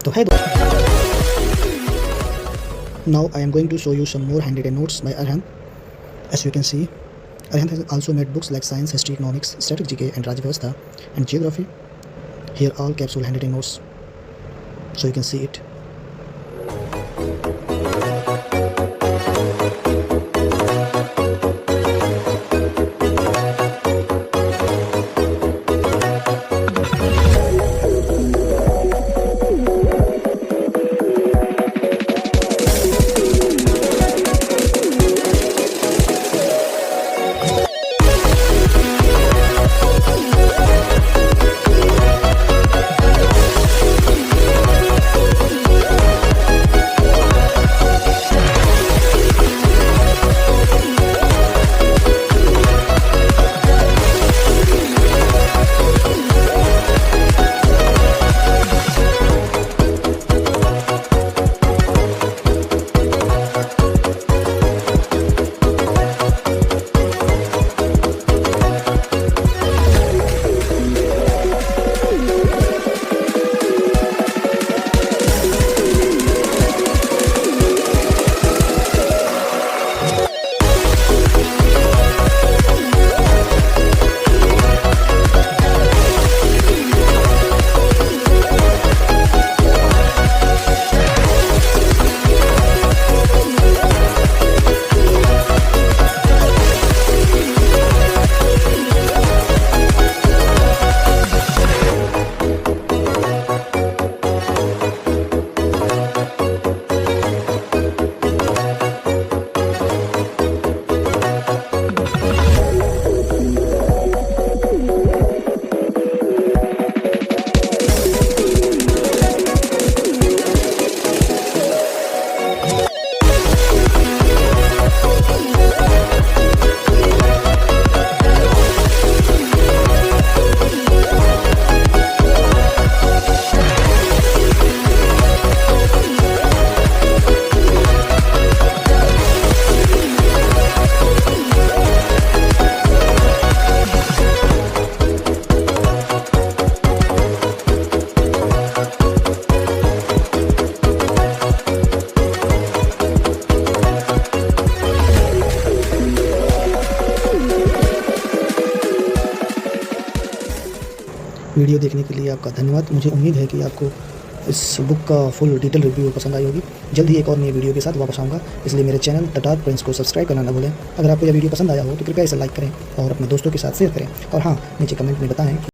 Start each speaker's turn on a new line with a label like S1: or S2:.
S1: तो है दोस्तों, now I am going to show you some more handwritten notes by Arihant. As you can see, Arihant has also made books like science, history, economics, strategy GK and Raj Vyavastha and geography. Here all capsule handwritten notes, so you can see it. Video देखने के लिए आपका धन्यवाद। मुझे उम्मीद है कि आपको इस बुक का फुल डिटेल रिव्यू पसंद आई होगी। जल्द ही एक और नई वीडियो के साथ वापस आऊँगा, इसलिए मेरे चैनल द डार्क प्रिंस को सब्सक्राइब करना ना भूलें। अगर आपको यह वीडियो पसंद आया हो तो कृपया इसे लाइक करें और अपने दोस्तों के साथ शेयर करें। और हाँ, नीचे कमेंट में बताएं